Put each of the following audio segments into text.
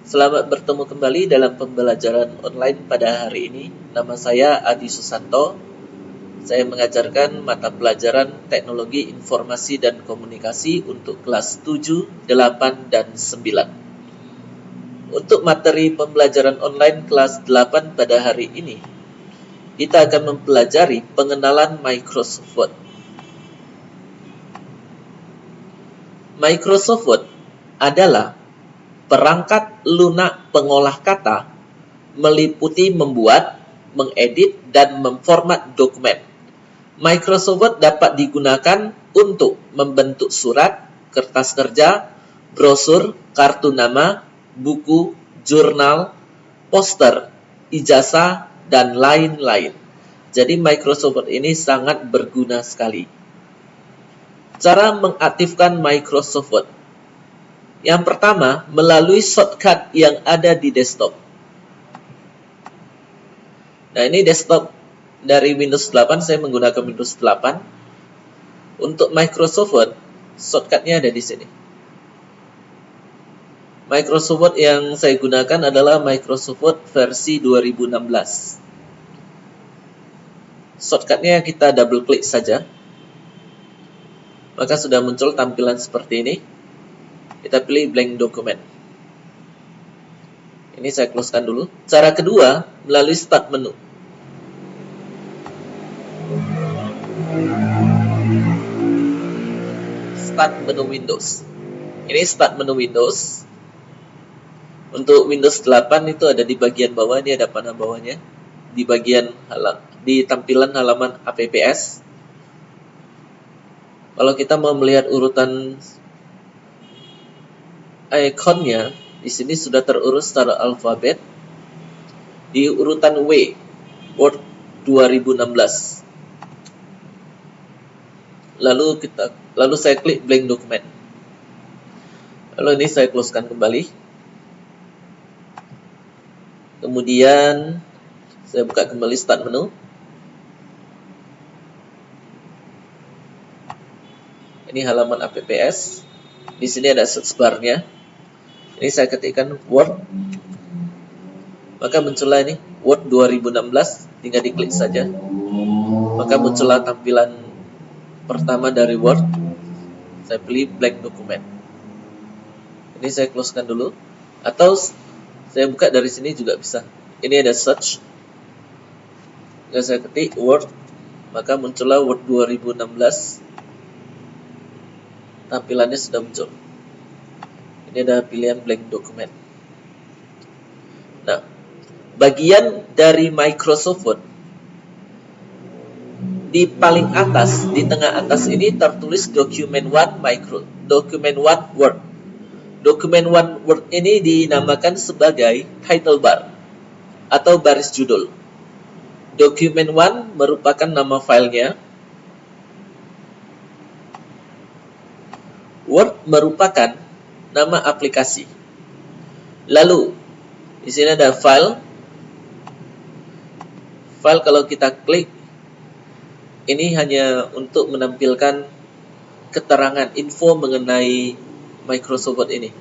Selamat bertemu kembali dalam pembelajaran online pada hari ini. Nama saya Adi Susanto. Saya mengajarkan mata pelajaran Teknologi Informasi dan Komunikasi untuk kelas 7, 8, dan 9. Untuk materi pembelajaran online kelas 8 pada hari ini, kita akan mempelajari pengenalan Microsoft Word. Microsoft Word adalah perangkat lunak pengolah kata meliputi membuat, mengedit, dan memformat dokumen. Microsoft Word dapat digunakan untuk membentuk surat, kertas kerja, brosur, kartu nama, buku, jurnal, poster, ijazah, dan lain-lain. Jadi Microsoft Word ini sangat berguna sekali. Cara mengaktifkan Microsoft Word. Yang pertama, melalui shortcut yang ada di desktop. Nah, ini desktop dari Windows 8, saya menggunakan Windows 8. Untuk Microsoft Word, shortcutnya ada di sini. Microsoft Word yang saya gunakan adalah Microsoft Word versi 2016. Shortcutnya kita double klik saja. Maka sudah muncul tampilan seperti ini. Kita pilih blank document. Ini saya closekan dulu. Cara kedua, melalui start menu. Start menu Windows. Ini start menu Windows. Untuk Windows 8 itu ada di bagian bawah, ini ada panah bawahnya. Di bagian di tampilan halaman APPS. Kalau kita mau melihat urutan ikonnya, di sini sudah terurus secara alfabet. Di urutan W, Word 2016. Lalu saya klik blank document. Lalu ini saya closekan kembali. Kemudian saya buka kembali start menu. Ini halaman APPS. Di sini ada search bar-nya. Ini saya ketikkan Word. Maka muncullah ini Word 2016, tinggal diklik saja. Maka muncullah tampilan pertama dari Word. Saya pilih blank document. Ini saya closekan dulu. Atau saya buka dari sini juga bisa. Ini ada search. Jika saya ketik Word, maka muncullah Word 2016. Tampilannya sudah muncul. Ini ada pilihan blank document. Nah, bagian dari Microsoft Word di paling atas, di tengah atas ini tertulis Document 1 Document 1 Word. Document 1 Word ini dinamakan sebagai title bar atau baris judul. Document 1 merupakan nama filenya. Word merupakan nama aplikasi. Lalu di sini ada file. File kalau kita klik, ini hanya untuk menampilkan keterangan info mengenai Microsoft Word ini.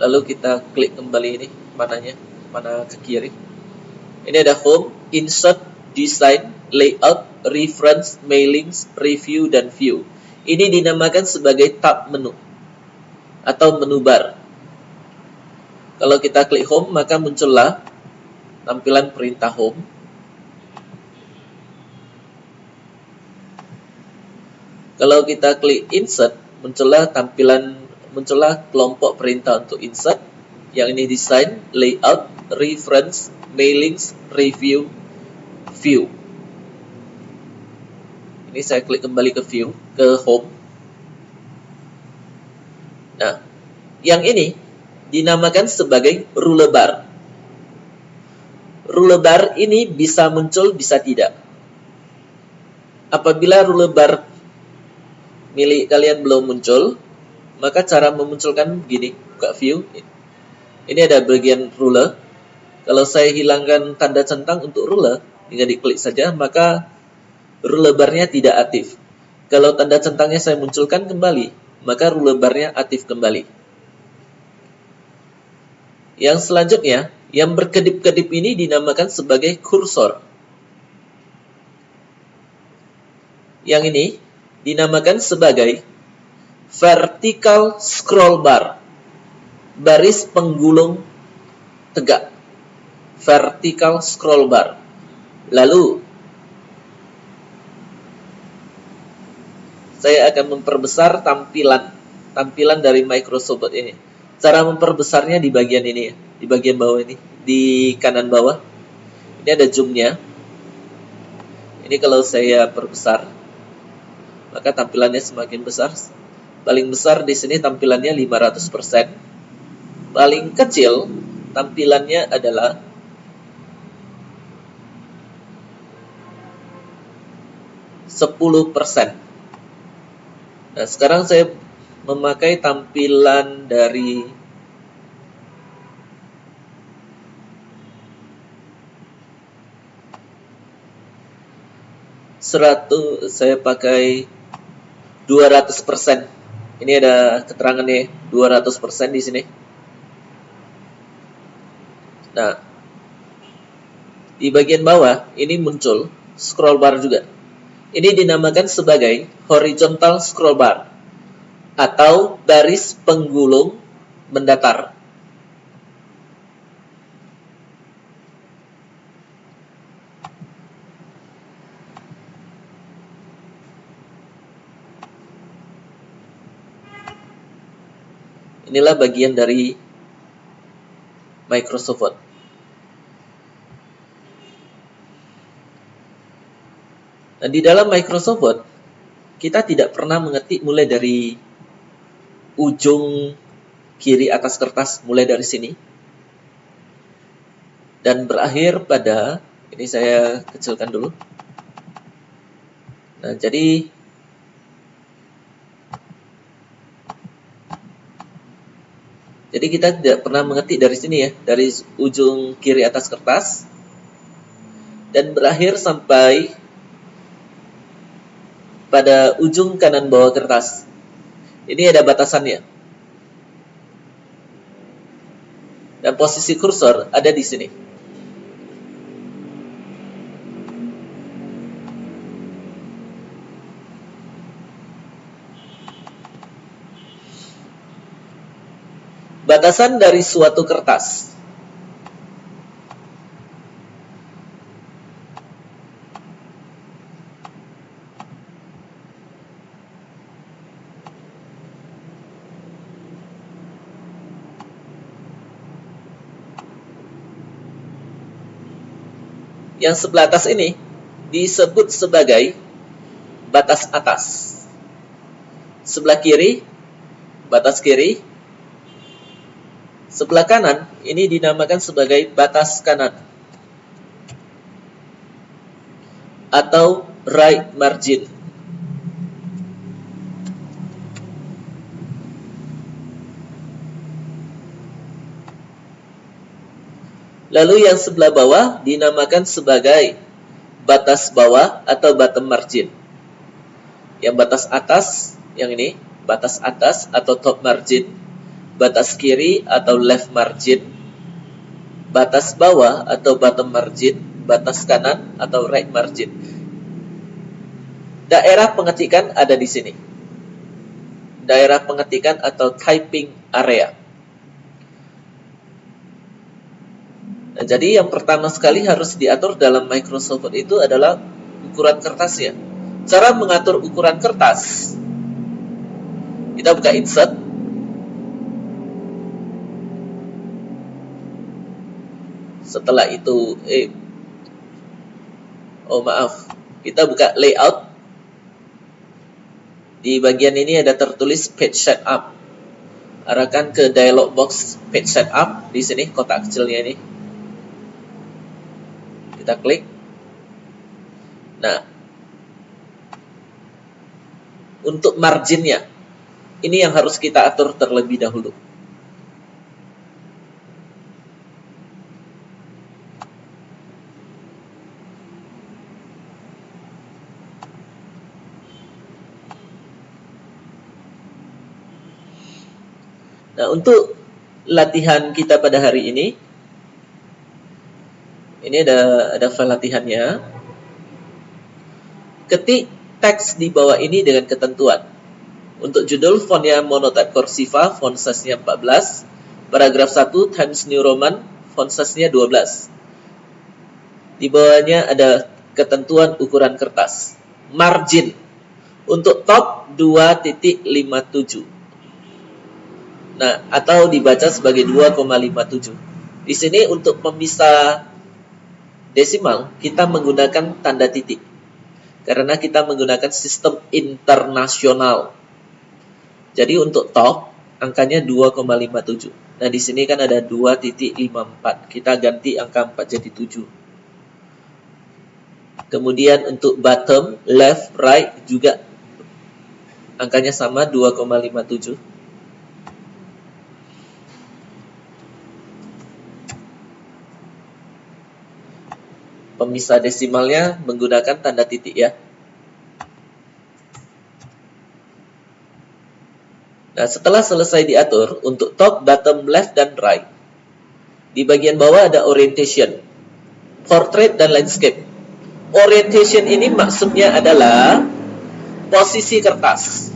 Lalu kita klik kembali ini panah ke kiri. Ini ada home, insert, design, layout, reference, mailings, review, dan view. Ini dinamakan sebagai tab menu atau menu bar. Kalau kita klik home, maka muncullah tampilan perintah home. Kalau kita klik insert, muncullah kelompok perintah untuk insert. Yang ini design, layout, reference, mailings, review, view. Ini saya klik kembali ke view, ke home. Nah, yang ini dinamakan sebagai ruler bar. Ruler bar ini bisa muncul, bisa tidak. Apabila ruler bar milik kalian belum muncul, maka cara memunculkan begini, buka view. Ini ada bagian ruler. Kalau saya hilangkan tanda centang untuk ruler, tinggal diklik saja, maka ruler barnya tidak aktif. Kalau tanda centangnya saya munculkan kembali, maka ruler barnya aktif kembali. Yang selanjutnya, yang berkedip-kedip ini dinamakan sebagai kursor. Yang ini dinamakan sebagai vertical scroll bar, baris penggulung tegak, vertical scroll bar. Lalu saya akan memperbesar tampilan dari Microsoft Word ini. Cara memperbesarnya di bagian ini ya, di bagian bawah ini, di kanan bawah. Ini ada zoomnya. Ini kalau saya perbesar, maka tampilannya semakin besar. Paling besar di sini tampilannya 500%. Paling kecil tampilannya adalah 10%. Nah, sekarang saya memakai tampilan dari saya pakai 200%. Ini ada keterangannya 200% di sini. Nah, di bagian bawah ini muncul scroll bar juga. Ini dinamakan sebagai horizontal scroll bar atau baris penggulung mendatar. Inilah bagian dari Microsoft Word. Nah, di dalam Microsoft Word, kita tidak pernah mengetik mulai dari ujung kiri atas kertas, mulai dari sini, dan berakhir pada, ini saya kecilkan dulu. Nah, jadi kita tidak pernah mengetik dari sini ya, dari ujung kiri atas kertas, dan berakhir sampai pada ujung kanan bawah kertas. Ini ada batasannya. Dan posisi kursor ada di sini. Batasan dari suatu kertas. Yang sebelah atas ini disebut sebagai batas atas. Sebelah kiri, batas kiri. Sebelah kanan ini dinamakan sebagai batas kanan atau right margin. Lalu yang sebelah bawah dinamakan sebagai batas bawah atau bottom margin. Yang batas atas, yang ini, batas atas atau top margin. Batas kiri atau left margin. Batas bawah atau bottom margin. Batas kanan atau right margin. Daerah pengetikan ada di sini. Daerah pengetikan atau typing area. Nah, jadi yang pertama sekali harus diatur dalam Microsoft Word itu adalah ukuran kertasnya. Cara mengatur ukuran kertas, kita buka insert. Setelah itu, kita buka layout. Di bagian ini ada tertulis page setup. Arahkan ke dialog box page setup di sini, kotak kecilnya ini. Kita klik. Nah, untuk marginnya, ini yang harus kita atur terlebih dahulu. Nah, untuk latihan kita pada hari ini. Ini ada file latihannya. Ketik teks di bawah ini dengan ketentuan. Untuk judul fontnya monotype cursiva, font size-nya 14. Paragraf 1 Times New Roman, font size-nya 12. Di bawahnya ada ketentuan ukuran kertas. Margin untuk top 2.57. Nah, atau dibaca sebagai 2,57. Di sini untuk pemisah desimal kita menggunakan tanda titik. Karena kita menggunakan sistem internasional. Jadi untuk top angkanya 2,57. Nah, di sini kan ada 2.54. Kita ganti angka 4 jadi 7. Kemudian untuk bottom, left, right juga angkanya sama 2,57. Pemisah desimalnya menggunakan tanda titik ya. Nah, setelah selesai diatur untuk top, bottom, left, dan right, di bagian bawah ada orientation, portrait, dan landscape. Orientation ini maksudnya adalah posisi kertas.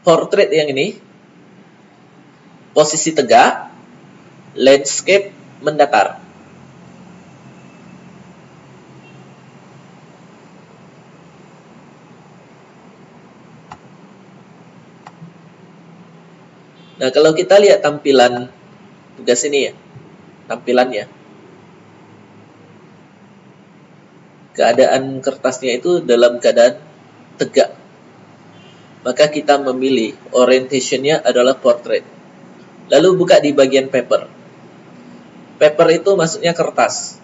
Portrait yang ini, posisi tegak, landscape mendatar. Nah, kalau kita lihat tampilan tugas ini ya, tampilannya, keadaan kertasnya itu dalam keadaan tegak. Maka kita memilih orientation-nya adalah portrait. Lalu buka di bagian paper. Paper itu maksudnya kertas.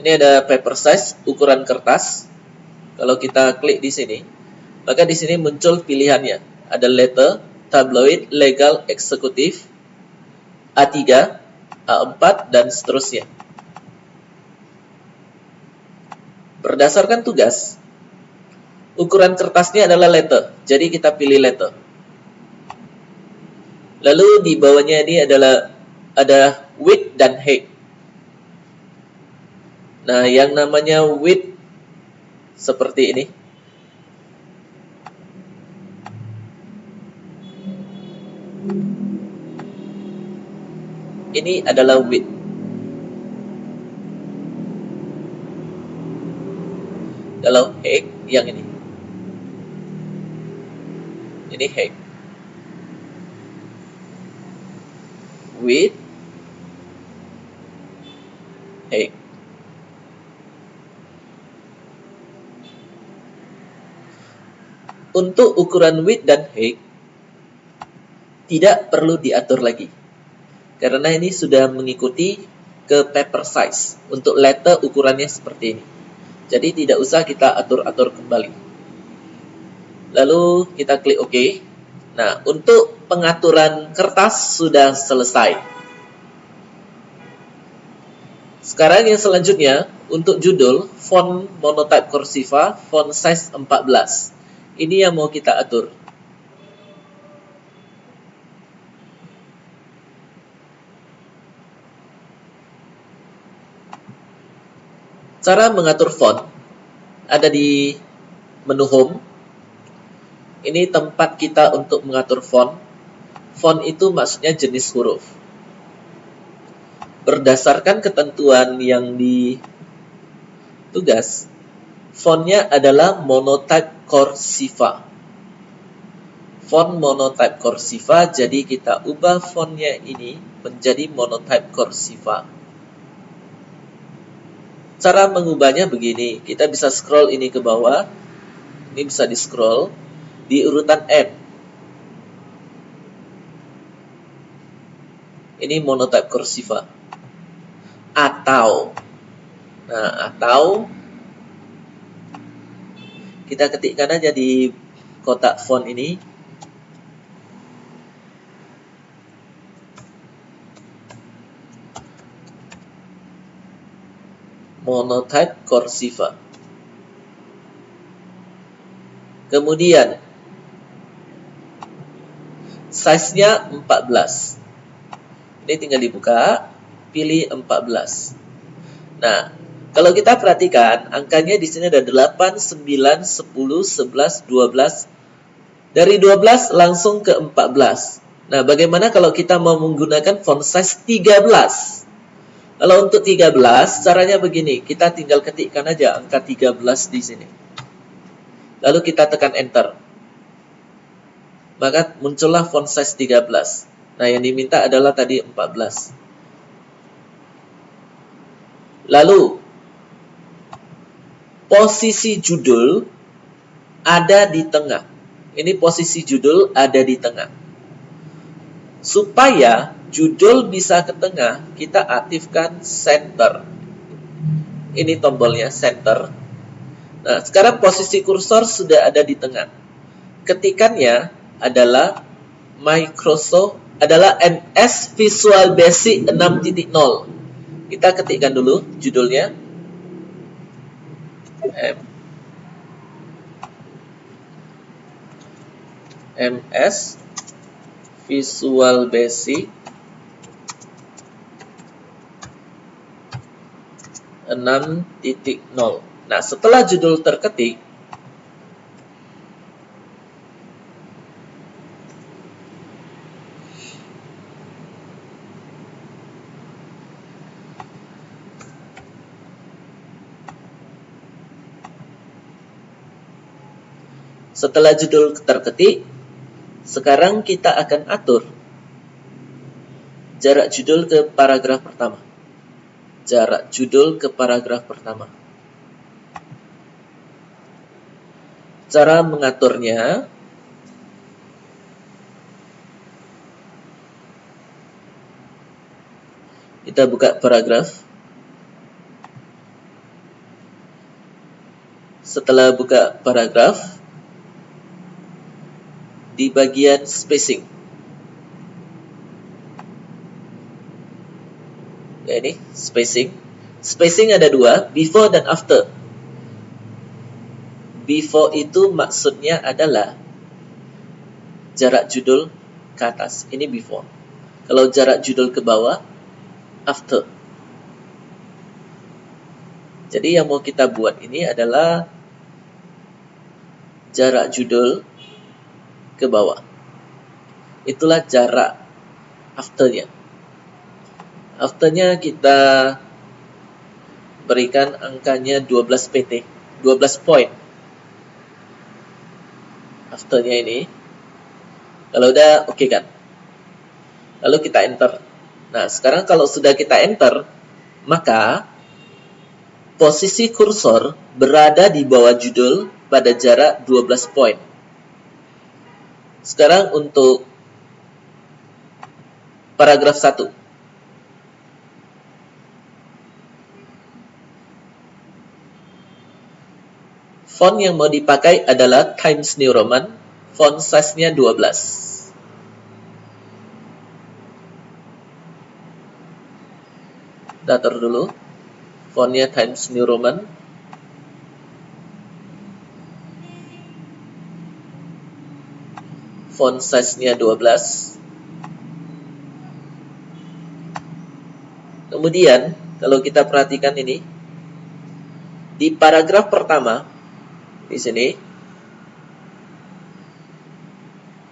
Ini ada paper size, ukuran kertas. Kalau kita klik di sini, maka di sini muncul pilihannya. Ada letter, tabloid, legal, eksekutif, A3, A4, dan seterusnya. Berdasarkan tugas, ukuran kertasnya adalah letter, jadi kita pilih letter. Lalu di bawahnya ini ada width dan height. Nah, yang namanya width seperti ini. Ini adalah width. Kalau height yang ini. Ini height. Width, height. Untuk ukuran width dan height tidak perlu diatur lagi. Karena ini sudah mengikuti ke paper size. Untuk letter ukurannya seperti ini. Jadi tidak usah kita atur-atur kembali. Lalu kita klik OK. Nah, untuk pengaturan kertas sudah selesai. Sekarang yang selanjutnya, untuk judul, font monotype cursiva, font size 14. Ini yang mau kita atur. Cara mengatur font ada di menu Home. Ini tempat kita untuk mengatur font. Font itu maksudnya jenis huruf. Berdasarkan ketentuan yang di tugas, fontnya adalah monotype cursiva. Font monotype cursiva, jadi kita ubah fontnya ini menjadi monotype cursiva. Cara mengubahnya begini, kita bisa scroll ini ke bawah. Ini bisa di scroll di urutan M. Ini monotype cursiva. Atau kita ketikkan aja di kotak font ini Monotype cursiva. Kemudian size-nya 14. Ini tinggal dibuka, pilih 14. Nah, kalau kita perhatikan, angkanya di sini ada 8, 9, 10, 11, 12. Dari 12 langsung ke 14. Nah, bagaimana kalau kita mau menggunakan font size 13? Kalau untuk 13, caranya begini. Kita tinggal ketikkan aja angka 13 di sini. Lalu kita tekan Enter. Maka muncullah font size 13. Nah, yang diminta adalah tadi 14. Lalu, posisi judul ada di tengah. Ini posisi judul ada di tengah. Supaya judul bisa ke tengah, kita aktifkan center. Ini tombolnya center. Nah, sekarang posisi kursor sudah ada di tengah. Ketikannya adalah MS Visual Basic 6.0. Kita ketikkan dulu judulnya. MS Visual Basic 6.0. Nah, setelah judul terketik, sekarang kita akan atur jarak judul ke paragraf pertama. Jarak judul ke paragraf pertama. Cara mengaturnya, kita buka paragraf. Setelah buka paragraf, di bagian spacing, ya ini spacing ada dua, before dan after. Before itu maksudnya adalah jarak judul ke atas, ini before. Kalau jarak judul ke bawah, after. Jadi yang mau kita buat ini adalah jarak judul ke bawah. Itulah jarak afternya. Afternya kita berikan angkanya 12 pt, 12 poin. Afternya ini. Kalau udah oke kan. Lalu kita enter. Nah, sekarang kalau sudah kita enter, maka posisi kursor berada di bawah judul pada jarak 12 poin. Sekarang untuk paragraf 1. Font yang mau dipakai adalah Times New Roman, font size-nya 12. Datar dulu. Fontnya Times New Roman. Font size-nya 12. Kemudian, kalau kita perhatikan ini, di paragraf pertama, di sini,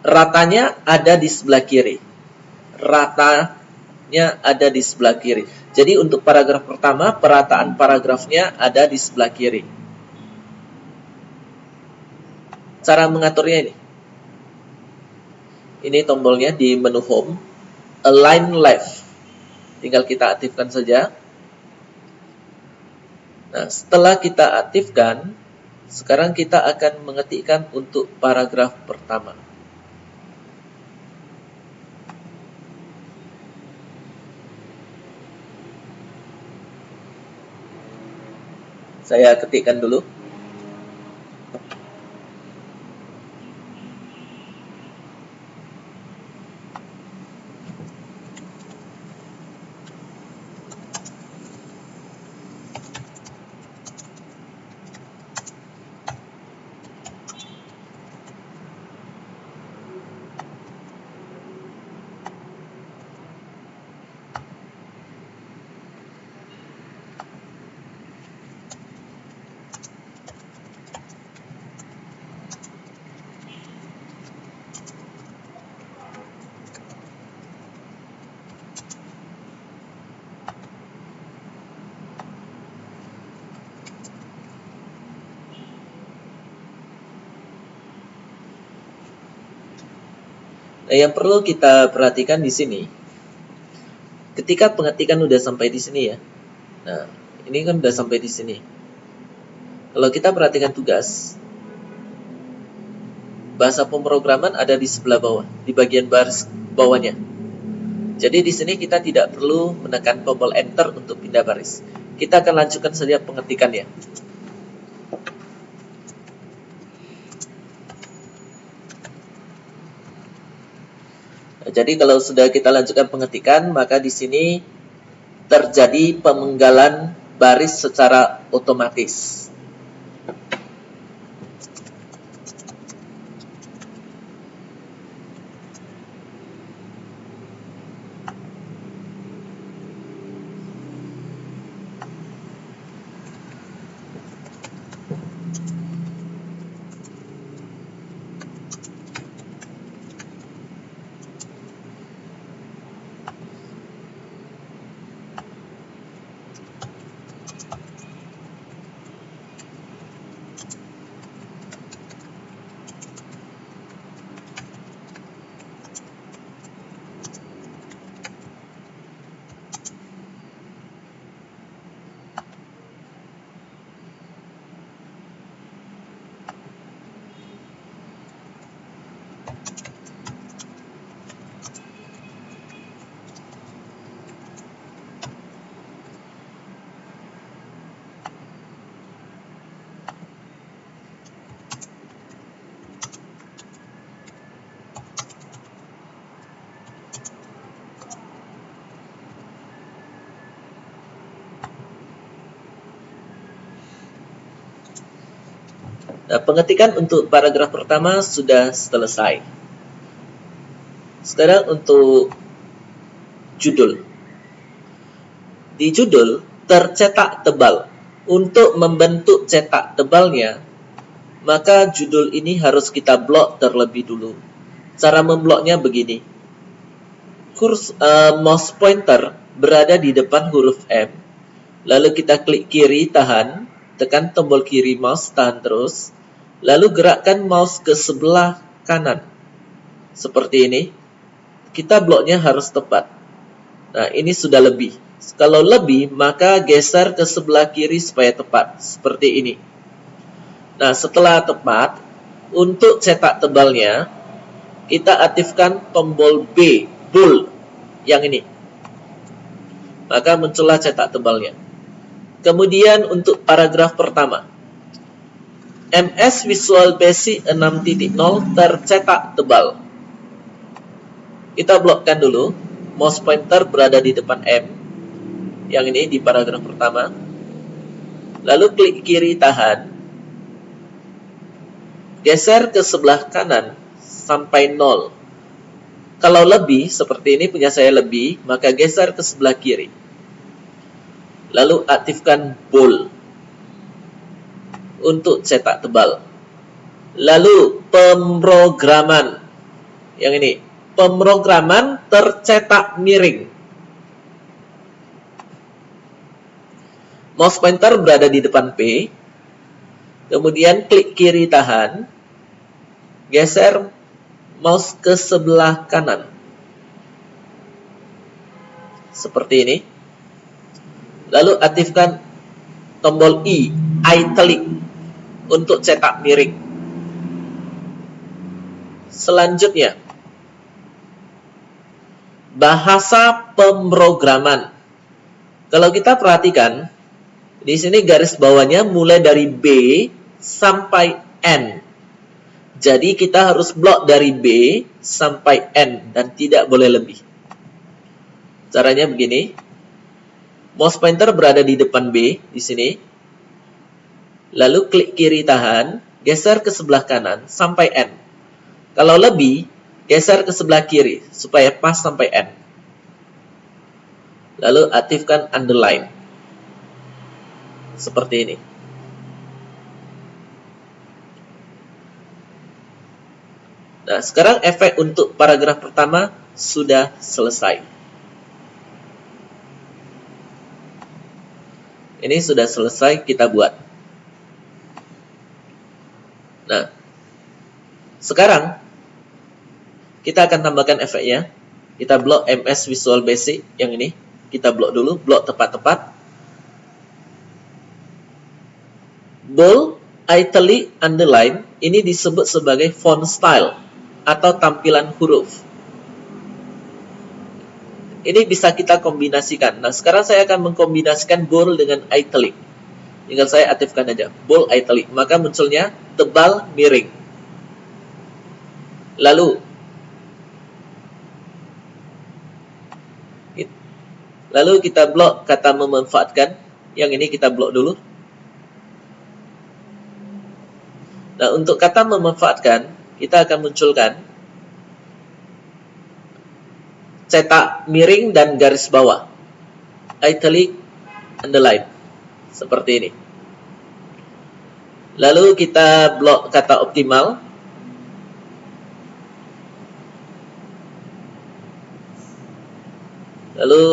ratanya ada di sebelah kiri. Ratanya ada di sebelah kiri. Jadi untuk paragraf pertama, perataan paragrafnya ada di sebelah kiri. Cara mengaturnya ini. Ini tombolnya di menu Home, Align Left. Tinggal kita aktifkan saja. Nah, setelah kita aktifkan, sekarang kita akan mengetikkan untuk paragraf pertama. Saya ketikkan dulu. Nah, yang perlu kita perhatikan di sini, ketika pengetikan udah sampai di sini ya. Nah, ini kan udah sampai di sini. Kalau kita perhatikan tugas, bahasa pemrograman ada di sebelah bawah, di bagian baris bawahnya. Jadi di sini kita tidak perlu menekan tombol Enter untuk pindah baris. Kita akan lanjutkan saja pengetikannya. Nah, jadi kalau sudah kita lanjutkan pengetikan, maka di sini terjadi pemenggalan baris secara otomatis. Nah, pengetikan untuk paragraf pertama sudah selesai. Sekarang untuk judul. Di judul tercetak tebal. Untuk membentuk cetak tebalnya, maka judul ini harus kita blok terlebih dulu. Cara membloknya begini. Mouse pointer berada di depan huruf M. Lalu kita klik kiri, tahan. Tekan tombol kiri mouse, tahan terus. Lalu gerakkan mouse ke sebelah kanan. Seperti ini. Kita bloknya harus tepat. Nah, ini sudah lebih. Kalau lebih, maka geser ke sebelah kiri supaya tepat. Seperti ini. Nah, setelah tepat, untuk cetak tebalnya, kita aktifkan tombol B, bold, yang ini. Maka muncullah cetak tebalnya. Kemudian untuk paragraf pertama. MS Visual Basic 6.0 tercetak tebal. Kita blokkan dulu. Mouse pointer berada di depan M. Yang ini di paragraf pertama. Lalu klik kiri, tahan. Geser ke sebelah kanan sampai 0. Kalau lebih, seperti ini punya saya lebih, maka geser ke sebelah kiri. Lalu aktifkan bold untuk cetak tebal. Lalu pemrograman. Yang ini, pemrograman tercetak miring. Mouse pointer berada di depan P. Kemudian klik kiri, tahan. Geser mouse ke sebelah kanan. Seperti ini. Lalu aktifkan tombol I, italic, untuk cetak miring. Selanjutnya, bahasa pemrograman. Kalau kita perhatikan, di sini garis bawahnya mulai dari B sampai N. Jadi kita harus blok dari B sampai N dan tidak boleh lebih. Caranya begini. Mouse pointer berada di depan B di sini. Lalu klik kiri, tahan, geser ke sebelah kanan sampai N. Kalau lebih, geser ke sebelah kiri supaya pas sampai N. Lalu aktifkan underline. Seperti ini. Nah, sekarang efek untuk paragraf pertama sudah selesai. Ini sudah selesai kita buat. Nah, sekarang Kita akan tambahkan efeknya. Kita blok MS Visual Basic yang ini. Kita blok dulu, blok tepat-tepat. Bold, italic, underline ini disebut sebagai font style atau tampilan huruf. Ini bisa kita kombinasikan. Nah, sekarang saya akan mengkombinasikan bold dengan italic. Tinggal saya aktifkan aja, bold, italic. Maka munculnya tebal, miring. Lalu kita blok kata memanfaatkan. Yang ini kita blok dulu. Nah, untuk kata memanfaatkan, kita akan munculkan cetak miring dan garis bawah, italic, underline, seperti ini. Lalu kita blok kata optimal. Lalu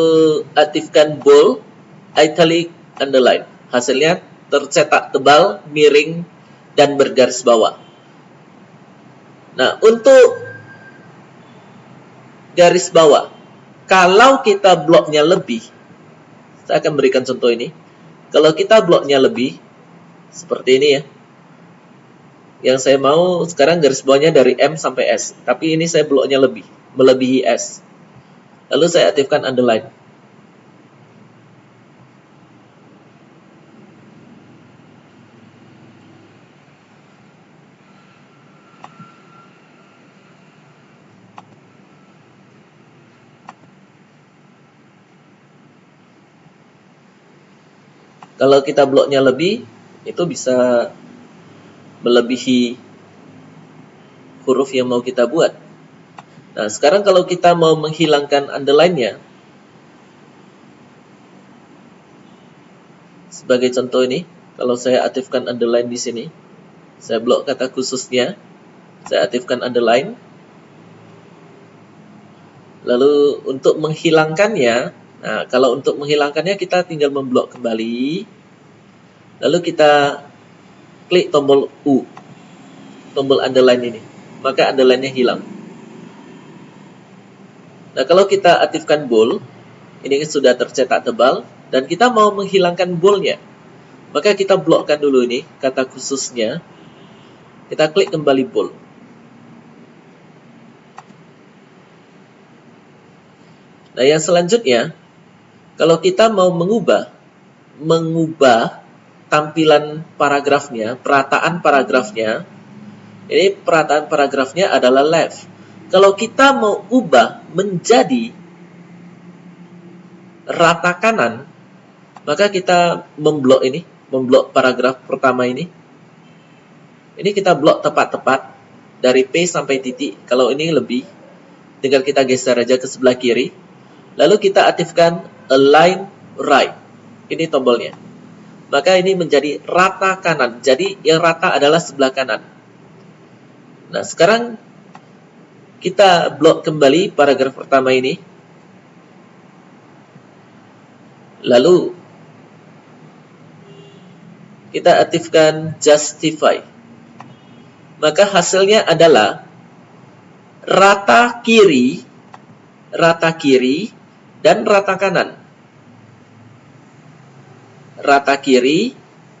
aktifkan bold, italic, underline. Hasilnya tercetak tebal, miring, dan bergaris bawah. Nah, untuk garis bawah, kalau kita bloknya lebih, saya akan berikan contoh ini. Kalau kita bloknya lebih, seperti ini ya. Yang saya mau sekarang garis bawahnya dari M sampai S, tapi ini saya bloknya lebih, melebihi S. Lalu saya aktifkan underline. Kalau kita bloknya lebih, itu bisa melebihi huruf yang mau kita buat. Nah, sekarang kalau kita mau menghilangkan underline-nya, sebagai contoh ini, kalau saya aktifkan underline di sini, saya blok kata khususnya, saya aktifkan underline. Lalu untuk menghilangkannya, nah kalau untuk menghilangkannya kita tinggal memblok kembali. Lalu kita klik tombol U, tombol underline ini, maka underline-nya hilang. Nah, kalau kita aktifkan bold, ini sudah tercetak tebal, dan kita mau menghilangkan bold-nya, maka kita blokkan dulu ini, kata khususnya, kita klik kembali bold. Nah, yang selanjutnya, kalau kita mau mengubah tampilan paragrafnya, perataan paragrafnya, ini perataan paragrafnya adalah left. Kalau kita mau ubah menjadi rata kanan, maka kita memblok paragraf pertama ini. Ini kita blok tepat-tepat dari P sampai titik. Kalau ini lebih, tinggal kita geser aja ke sebelah kiri. Lalu kita aktifkan align right. Ini tombolnya. Maka ini menjadi rata kanan. Jadi yang rata adalah sebelah kanan. Nah, sekarang kita blok kembali paragraf pertama ini. Lalu kita aktifkan justify. Maka hasilnya adalah rata kiri, dan rata kanan. Rata kiri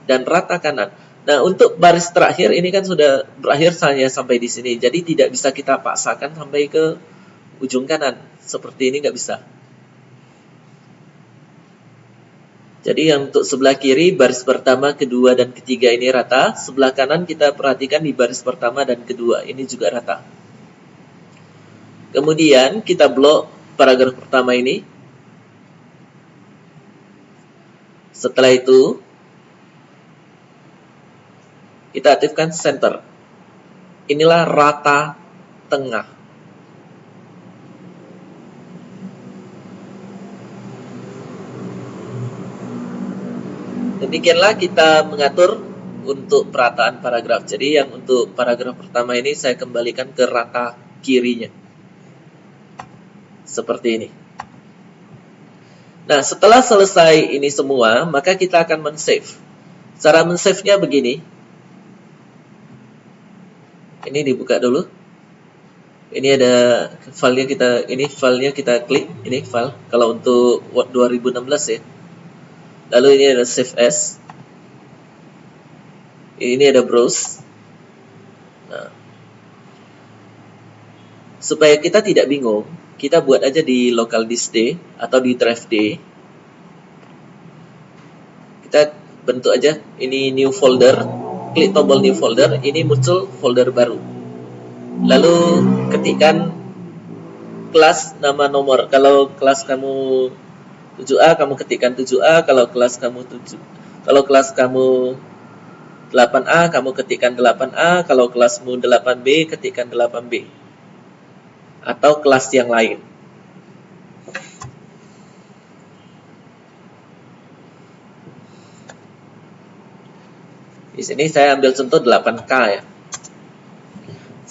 dan rata kanan. Nah, untuk baris terakhir ini kan sudah berakhir hanya sampai di sini. Jadi tidak bisa kita paksakan sampai ke ujung kanan. Seperti ini nggak bisa. Jadi yang untuk sebelah kiri, baris pertama, kedua, dan ketiga ini rata. Sebelah kanan kita perhatikan di baris pertama dan kedua. Ini juga rata. Kemudian kita blok paragraf pertama ini. Setelah itu, kita aktifkan center. Inilah rata tengah. Demikianlah kita mengatur untuk perataan paragraf. Jadi yang untuk paragraf pertama ini saya kembalikan ke rata kirinya. Seperti ini. Nah, setelah selesai ini semua, maka kita akan men-save. Cara men-save-nya begini. Ini dibuka dulu. Ini ada filenya kita klik, ini file kalau untuk Word 2016 ya. Lalu ini ada save as, ini ada browse. Nah, supaya kita tidak bingung, kita buat aja di local disk D atau di drive D. Kita bentuk aja ini new folder, klik tombol new folder, ini muncul folder baru. Lalu ketikkan kelas nama nomor. Kalau kelas kamu 7A, kamu ketikkan 7A. Kalau kelas kamu 8A, kamu ketikkan 8A. Kalau kelasmu 8B, ketikkan 8B. Atau kelas yang lain. Di sini saya ambil contoh 8K ya.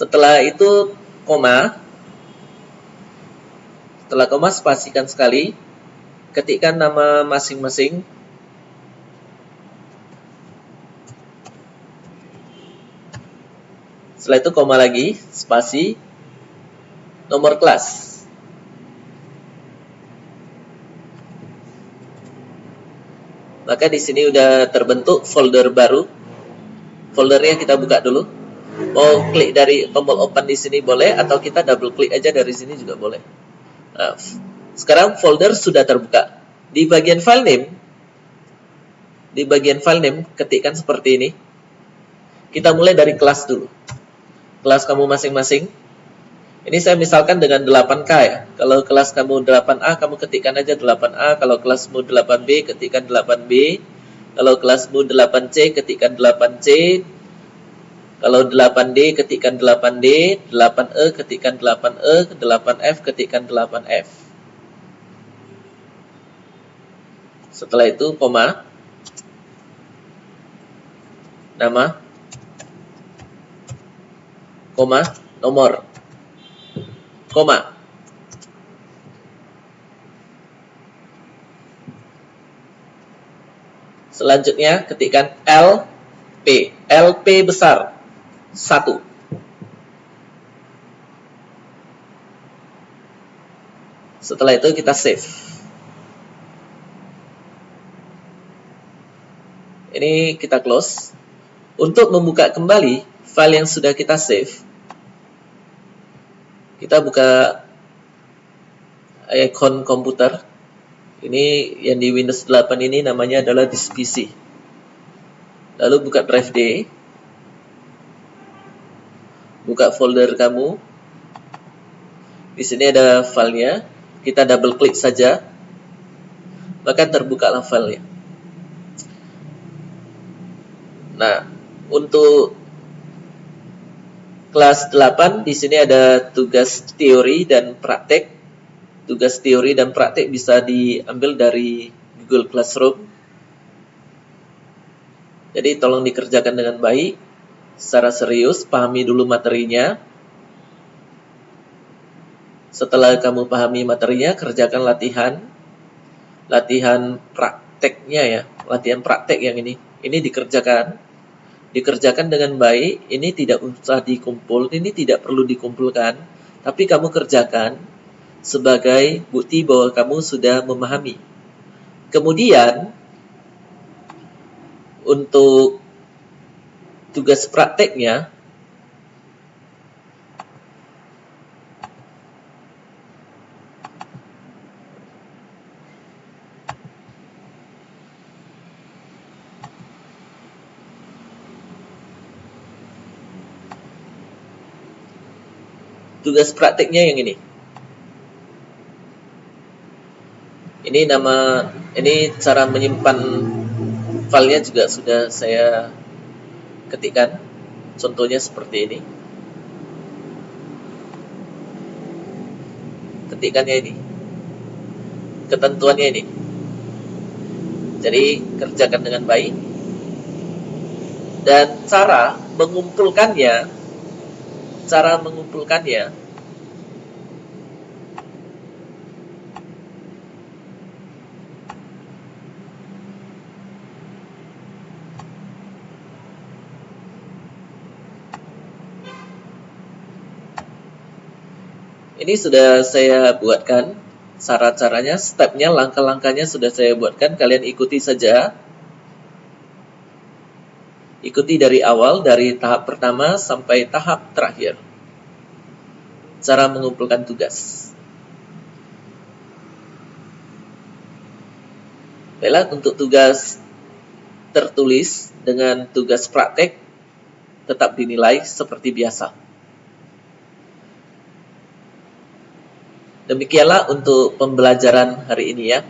Setelah itu koma. Setelah koma spasikan sekali. Ketikkan nama masing-masing. Setelah itu koma lagi, spasi, nomor kelas. Maka di sini udah terbentuk folder baru. Foldernya kita buka dulu. Mau klik dari tombol open di sini boleh, atau kita double klik aja dari sini juga boleh. Nah, sekarang folder sudah terbuka. Di bagian file name, ketikkan seperti ini. Kita mulai dari kelas dulu. Kelas kamu masing-masing. Ini saya misalkan dengan 8K ya. Kalau kelas kamu 8A, kamu ketikkan aja 8A. Kalau kelasmu 8B, ketikkan 8B. Kalau kelasmu 8C, ketikkan 8C. Kalau 8D, ketikkan 8D. 8E, ketikkan 8E. 8F, ketikkan 8F. Setelah itu, koma. Nama. Koma. Nomor. Koma. Selanjutnya ketikkan LP. LP besar 1. Setelah itu kita save. Ini kita close. Untuk membuka kembali file yang sudah kita save, kita buka icon komputer. Ini yang di Windows 8 ini namanya adalah disk PC. Lalu buka drive D. Buka folder kamu. Di sini ada filenya. Kita double klik saja. Maka terbukalah filenya. Nah, untuk kelas 8 di sini ada tugas teori dan praktek. Tugas teori dan praktek bisa diambil dari Google Classroom. Jadi tolong dikerjakan dengan baik, secara serius, pahami dulu materinya. Setelah kamu pahami materinya, kerjakan latihan prakteknya ya, latihan praktek yang ini. Ini dikerjakan dengan baik. Ini tidak usah dikumpul, ini tidak perlu dikumpulkan, tapi kamu kerjakan sebagai bukti bahwa kamu sudah memahami. Kemudian untuk tugas prakteknya, yang ini. Ini cara menyimpan filenya juga sudah saya ketikkan. Contohnya seperti ini. Ketikannya ini. Ketentuannya ini. Jadi kerjakan dengan baik. Dan cara mengumpulkannya Ini sudah saya buatkan cara-caranya, stepnya, langkah-langkahnya sudah saya buatkan. Kalian ikuti saja. Ikuti dari awal, dari tahap pertama sampai tahap terakhir. Cara mengumpulkan tugas. Baiklah, untuk tugas tertulis dengan tugas praktek tetap dinilai seperti biasa. Demikianlah untuk pembelajaran hari ini ya.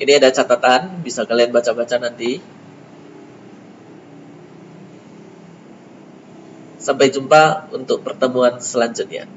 Ini ada catatan, bisa kalian baca-baca nanti. Sampai jumpa untuk pertemuan selanjutnya.